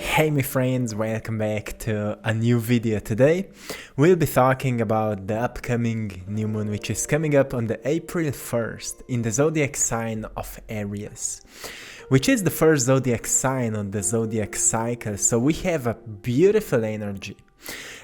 Hey my friends, welcome back to a new video. Today we'll be talking about the upcoming new moon, which is coming up on the April 1st in the zodiac sign of Aries, which is the first zodiac sign on the zodiac cycle. So we have a beautiful energy,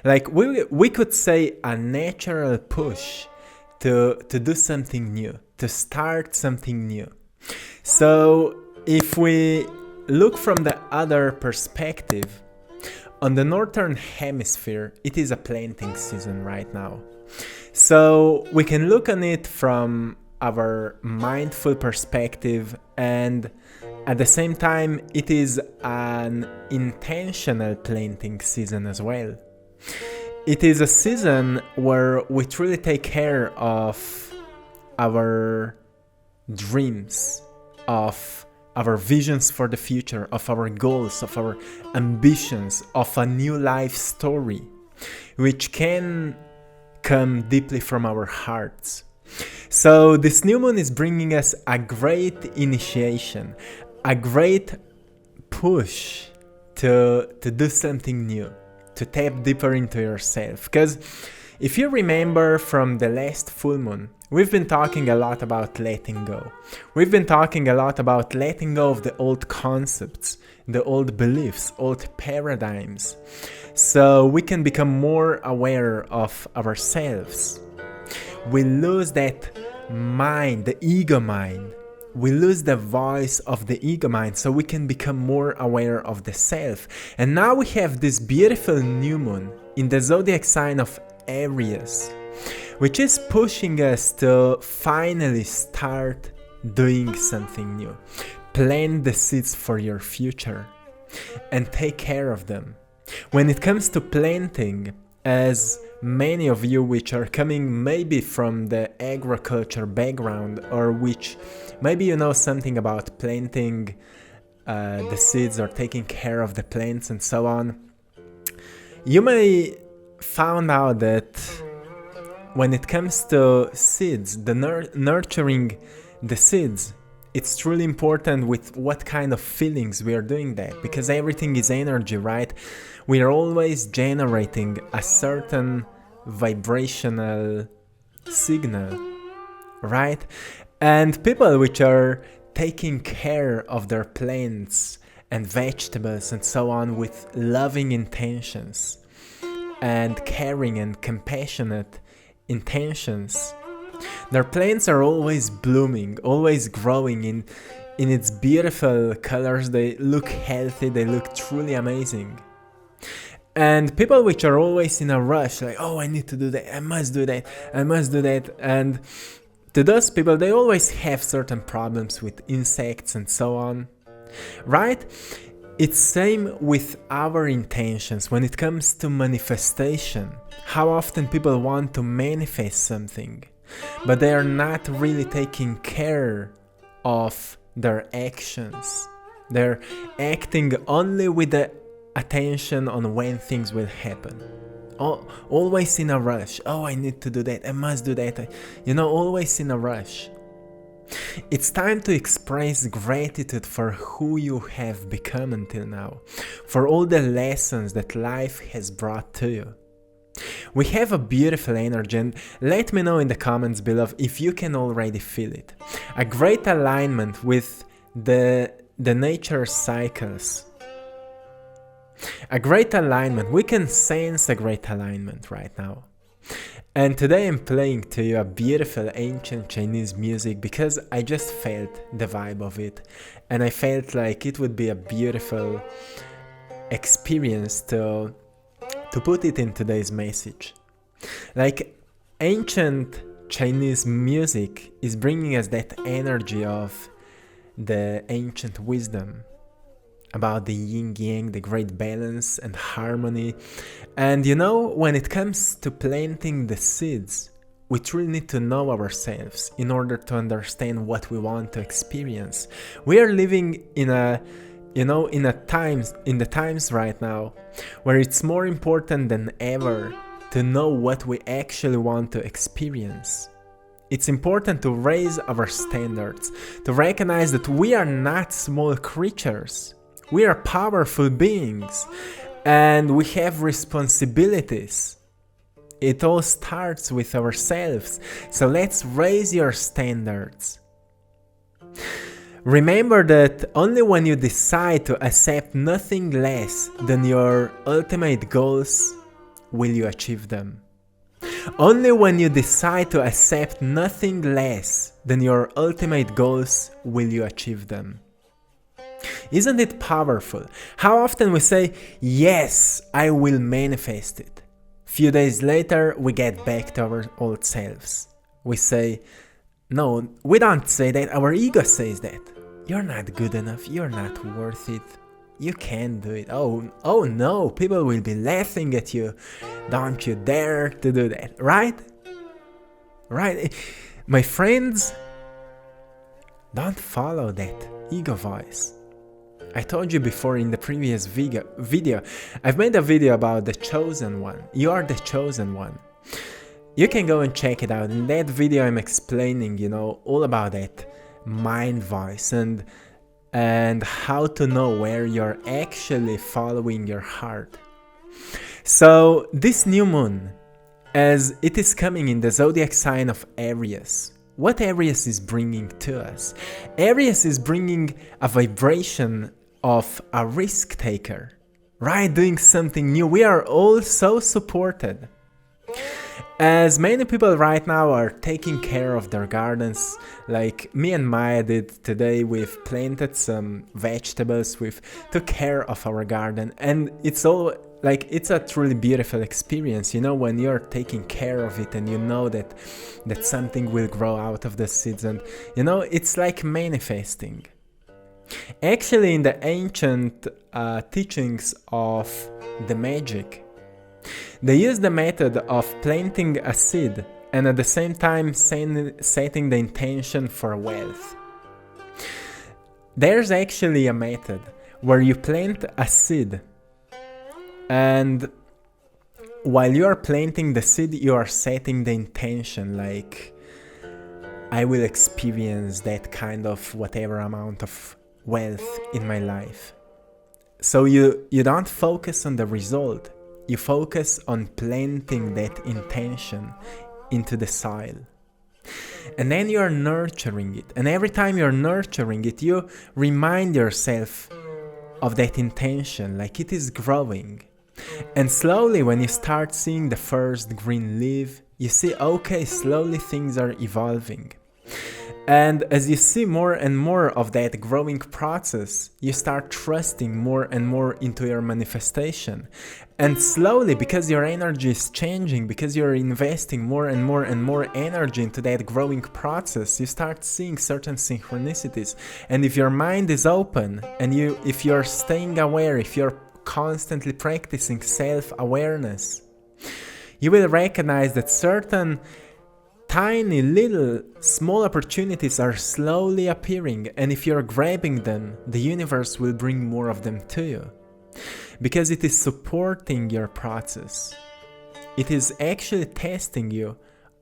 like we could say a natural push to do something new, to start something new. So if we look from the other perspective, on the northern hemisphere, it is a planting season right now. So we can look on it from our mindful perspective, and at the same time, it is an intentional planting season as well. It is a season where we truly take care of our dreams, of our visions for the future, of our goals, of our ambitions, of a new life story, which can come deeply from our hearts. So this new moon is bringing us a great initiation, a great push to do something new, to tap deeper into yourself. Because if you remember from the last full moon, we've been talking a lot about letting go. We've been talking a lot about letting go of the old concepts, the old beliefs, old paradigms, so we can become more aware of ourselves. We lose that mind, the ego mind. We lose the voice of the ego mind, so we can become more aware of the self. And now we have this beautiful new moon in the zodiac sign of Aries, which is pushing us to finally start doing something new. Plant the seeds for your future and take care of them. When it comes to planting, as many of you which are coming maybe from the agriculture background, or which maybe you know something about planting the seeds or taking care of the plants and so on, you may found out that when it comes to seeds, the nurturing the seeds, it's truly important with what kind of feelings we are doing that, because everything is energy, right? We are always generating a certain vibrational signal, right? And people which are taking care of their plants and vegetables and so on with loving intentions and caring and compassionate intentions, their plants are always blooming, always growing in its beautiful colors. They look healthy, they look truly amazing. And people which are always in a rush, like, oh, I need to do that, I must do that, I must do that. And to those people, they always have certain problems with insects and so on, right? It's same with our intentions when it comes to manifestation. How often people want to manifest something, but they are not really taking care of their actions. They're acting only with the attention on when things will happen. Always in a rush. Oh, I need to do that, I must do that. Always in a rush. It's time to express gratitude for who you have become until now, for all the lessons that life has brought to you. We have a beautiful energy, and let me know in the comments below if you can already feel it. A great alignment with the nature cycles. A great alignment. We can sense a great alignment right now. And today I'm playing to you a beautiful ancient Chinese music because I just felt the vibe of it, and I felt like it would be a beautiful experience to put it in today's message. Like, ancient Chinese music is bringing us that energy of the ancient wisdom, about the yin-yang, the great balance and harmony. And when it comes to planting the seeds, we truly need to know ourselves in order to understand what we want to experience. We are living in the times right now where it's more important than ever to know what we actually want to experience. It's important to raise our standards, to recognize that we are not small creatures. We are powerful beings and we have responsibilities. It all starts with ourselves. So let's raise your standards. Remember that only when you decide to accept nothing less than your ultimate goals will you achieve them. Only when you decide to accept nothing less than your ultimate goals will you achieve them. Isn't it powerful? How often we say, yes, I will manifest it. Few days later, we get back to our old selves. We say, no, we don't say that, our ego says that. You're not good enough, you're not worth it. You can't do it. Oh no, people will be laughing at you. Don't you dare to do that, right? Right? My friends, don't follow that ego voice. I told you before in the previous video, I've made a video about the chosen one. You are the chosen one. You can go and check it out. In that video I'm explaining, all about that mind voice and how to know where you're actually following your heart. So this new moon, as it is coming in the zodiac sign of Aries, what Aries is bringing to us? Aries is bringing a vibration of a risk taker, right? Doing something new. We are all so supported. As many people right now are taking care of their gardens, like me and Maya did today, we've planted some vegetables, we've took care of our garden, and it's a truly beautiful experience, when you're taking care of it and you know that something will grow out of the seeds, and it's like manifesting. Actually, in the ancient teachings of the magic, they use the method of planting a seed and at the same time setting the intention for wealth. There's actually a method where you plant a seed, and while you are planting the seed, you are setting the intention, like, I will experience that kind of whatever amount of wealth in my life. So you don't focus on the result. You focus on planting that intention into the soil. And then you are nurturing it. And every time you're nurturing it, you remind yourself of that intention, like it is growing. And slowly, when you start seeing the first green leaf, you see, okay, slowly things are evolving. And as you see more and more of that growing process, you start trusting more and more into your manifestation. And slowly, because your energy is changing, because you're investing more and more and more energy into that growing process, you start seeing certain synchronicities. And if your mind is open, and if you're staying aware, if you're constantly practicing self-awareness, you will recognize that certain tiny little small opportunities are slowly appearing, and if you're grabbing them, the universe will bring more of them to you. Because it is supporting your process. It is actually testing you.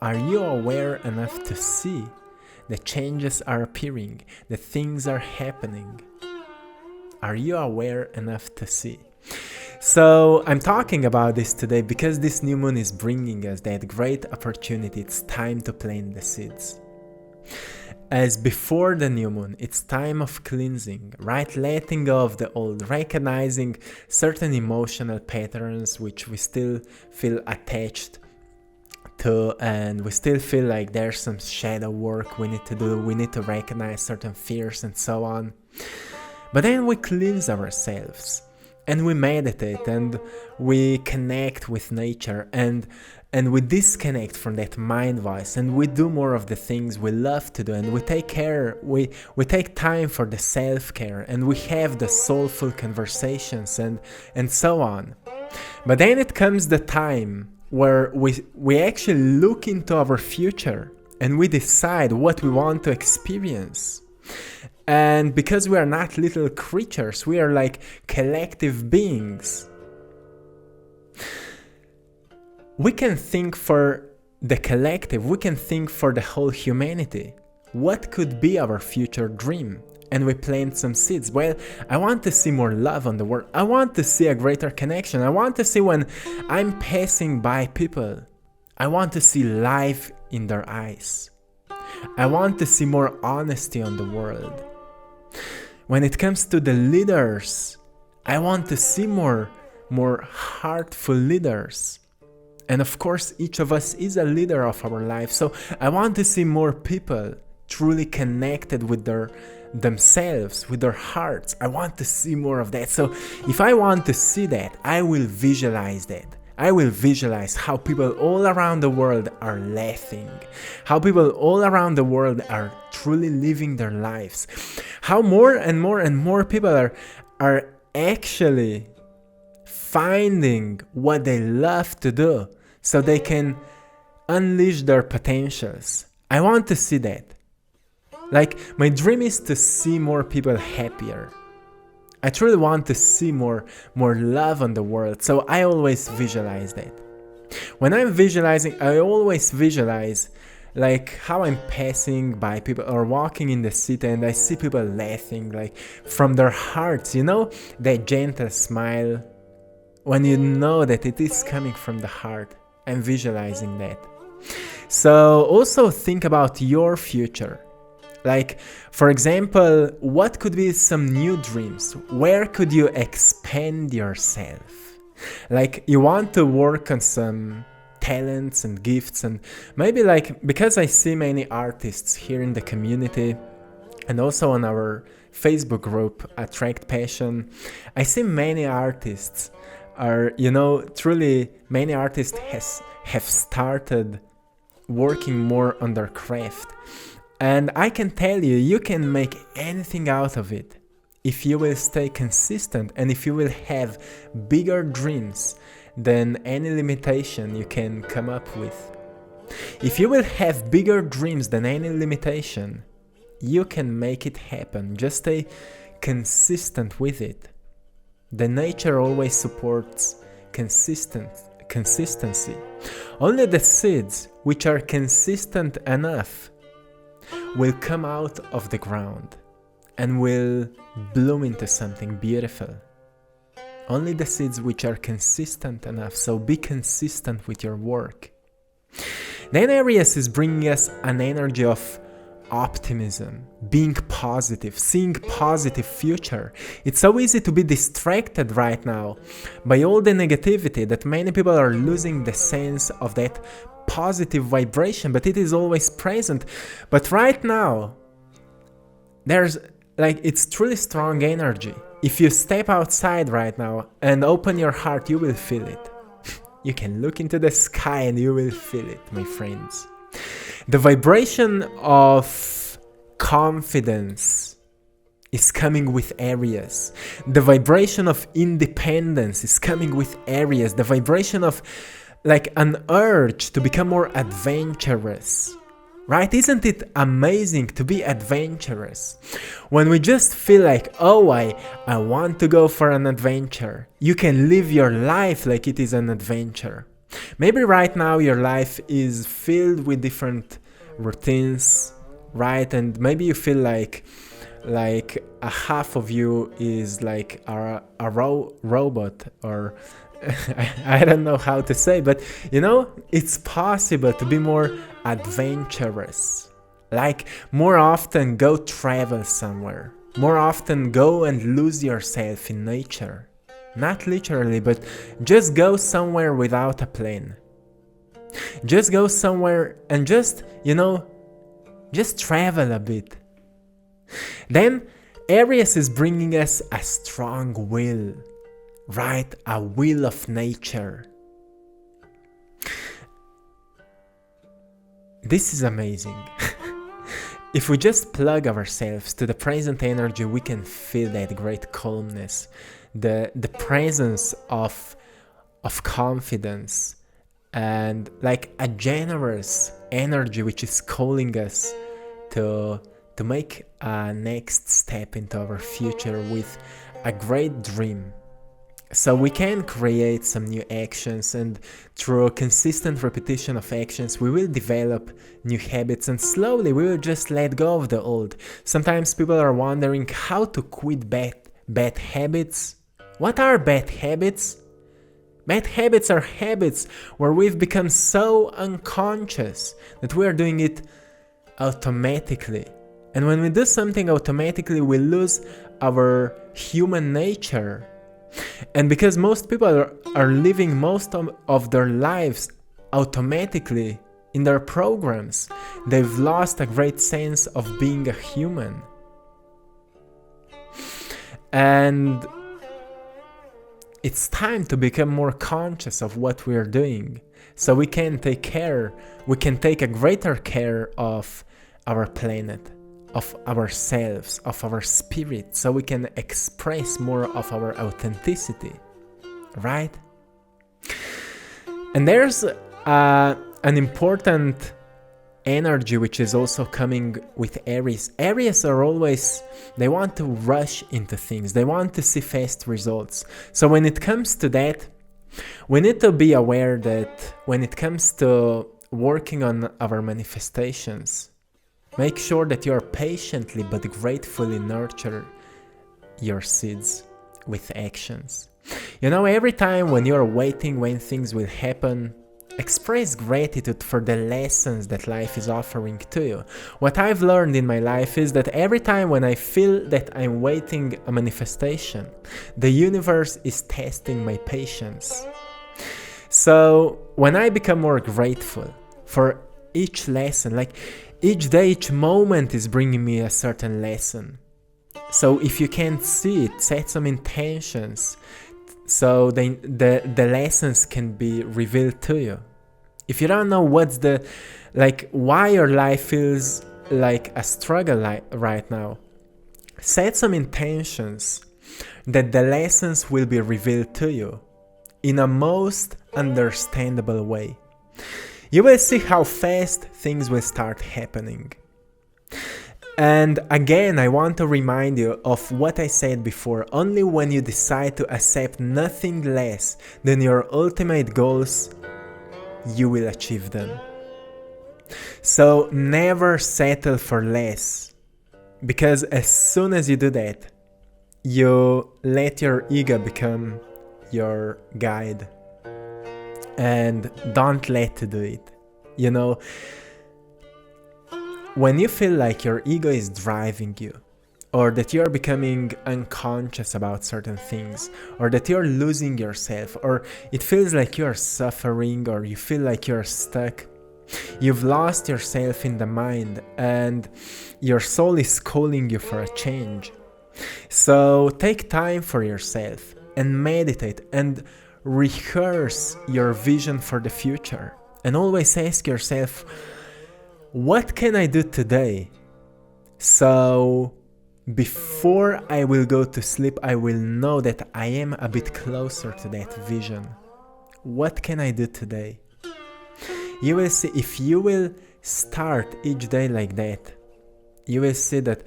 Are you aware enough to see that changes are appearing, that things are happening? Are you aware enough to see? So I'm talking about this today because this new moon is bringing us that great opportunity. It's time to plant the seeds. As before the new moon, it's time of cleansing, right? Letting go of the old, recognizing certain emotional patterns which we still feel attached to, and we still feel like there's some shadow work we need to do. We need to recognize certain fears and so on. But then we cleanse ourselves. And we meditate and we connect with nature and we disconnect from that mind voice and we do more of the things we love to do, and we take care, we take time for the self-care, and we have the soulful conversations and so on. But then it comes the time where we actually look into our future and we decide what we want to experience. And because we are not little creatures, we are like collective beings. We can think for the collective, we can think for the whole humanity. What could be our future dream? and we plant some seeds. Well, I want to see more love on the world. I want to see a greater connection. I want to see when I'm passing by people, I want to see life in their eyes. I want to see more honesty on the world. When it comes to the leaders, I want to see more heartful leaders. And of course, each of us is a leader of our life. So I want to see more people truly connected with themselves, with their hearts. I want to see more of that. So if I want to see that, I will visualize that. I will visualize how people all around the world are laughing, how people all around the world are truly living their lives, how more and more and more people are actually finding what they love to do so they can unleash their potentials. I want to see that. Like, my dream is to see more people happier. I truly want to see more love on the world, so I always visualize that. When I'm visualizing, I always visualize like how I'm passing by people or walking in the city and I see people laughing like from their hearts, you know, that gentle smile. When you know that it is coming from the heart, I'm visualizing that. So also think about your future. Like, for example, what could be some new dreams? Where could you expand yourself? Like, you want to work on some talents and gifts, and maybe like, because I see many artists here in the community and also on our Facebook group, AttractPassion, I see many artists are, you know, truly many artists have started working more on their craft. And I can tell you, you can make anything out of it if you will stay consistent and if you will have bigger dreams than any limitation you can come up with. If you will have bigger dreams than any limitation, you can make it happen. Just stay consistent with it. The nature always supports consistency. Only the seeds which are consistent enough will come out of the ground and will bloom into something beautiful. Only the seeds which are consistent enough, so be consistent with your work. Then Aries is bringing us an energy of optimism, being positive, seeing positive future. It's so easy to be distracted right now by all the negativity that many people are losing the sense of that positive vibration, but it is always present. But right now, there's like, it's truly strong energy. If you step outside right now and open your heart, you will feel it. You can look into the sky and you will feel it, my friends. The vibration of confidence is coming with Aries. The vibration of independence is coming with Aries. The vibration of like an urge to become more adventurous, right? Isn't it amazing to be adventurous? When we just feel like, oh, I want to go for an adventure, you can live your life like it is an adventure. Maybe right now your life is filled with different routines, right? And maybe you feel like a half of you is like a robot, or I don't know how to say, but you know, it's possible to be more adventurous. Like, more often go travel somewhere. More often go and lose yourself in nature. Not literally, but just go somewhere without a plan. Just go somewhere and just, you know, just travel a bit. Then Aries is bringing us a strong will. Right? A will of nature. This is amazing. If we just plug ourselves to the present energy, we can feel that great calmness, the presence of confidence, and like a generous energy which is calling us to make a next step into our future with a great dream. So we can create some new actions, and through a consistent repetition of actions, we will develop new habits, and slowly we will just let go of the old. Sometimes people are wondering how to quit bad habits. What are bad habits? Bad habits are habits where we've become so unconscious that we are doing it automatically. And when we do something automatically, we lose our human nature. And because most people are living most of their lives automatically in their programs, they've lost a great sense of being a human. And it's time to become more conscious of what we are doing, so we can take a greater care of our planet, of ourselves, of our spirit, so we can express more of our authenticity, right? And there's an important energy which is also coming with Aries. Aries are always, they want to rush into things, they want to see fast results. So when it comes to that, we need to be aware that when it comes to working on our manifestations, make sure that you are patiently but gratefully nurture your seeds with actions. You know, every time when you are waiting when things will happen, express gratitude for the lessons that life is offering to you. What I've learned in my life is that every time when I feel that I'm waiting a manifestation, the universe is testing my patience. So when I become more grateful for each lesson, like each day, each moment is bringing me a certain lesson. So if you can't see it, set some intentions so the lessons can be revealed to you. If you don't know what's why your life feels like a struggle right now, set some intentions that the lessons will be revealed to you in a most understandable way. You will see how fast things will start happening. And again, I want to remind you of what I said before. Only when you decide to accept nothing less than your ultimate goals, you will achieve them. So never settle for less, because as soon as you do that, you let your ego become your guide, and don't let it do it. You know, when you feel like your ego is driving you, or that you're becoming unconscious about certain things, or that you're losing yourself, or it feels like you're suffering, or you feel like you're stuck, you've lost yourself in the mind, and your soul is calling you for a change. So take time for yourself and meditate and rehearse your vision for the future, and always ask yourself, what can I do today? So before I will go to sleep, I will know that I am a bit closer to that vision. What can I do today? You will see, if you will start each day like that, you will see that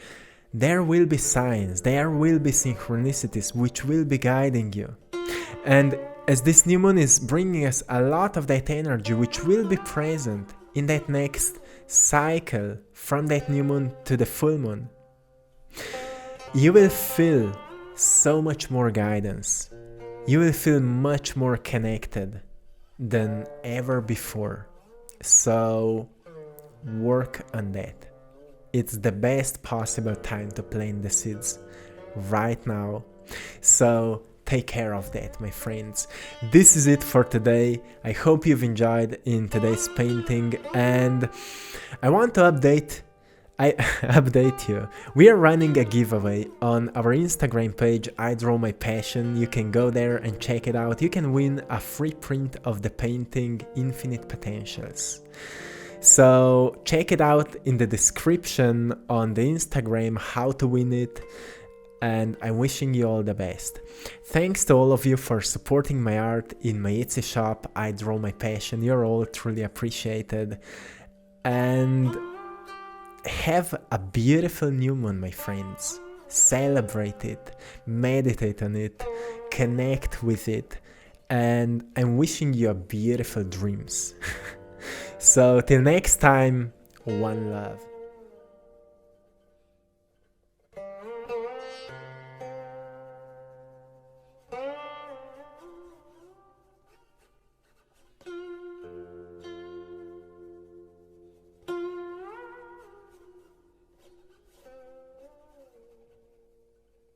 there will be signs, there will be synchronicities which will be guiding you. And as this new moon is bringing us a lot of that energy which will be present in that next cycle from that new moon to the full moon, you will feel so much more guidance. You will feel much more connected than ever before. So work on that. It's the best possible time to plant the seeds right now. So take care of that, my friends. This is it for today. I hope you've enjoyed in today's painting, and I want to update you. We are running a giveaway on our Instagram page, I Draw My Passion. You can go there and check it out. You can win a free print of the painting Infinite Potentials. So check it out in the description on the Instagram how to win it, and I'm wishing you all the best. Thanks to all of you for supporting my art in my Etsy shop, I Draw My Passion. You're all truly appreciated. And have a beautiful new moon, my friends. celebrate it, meditate on it, connect with it, and I'm wishing you a beautiful dreams. So till next time, one love.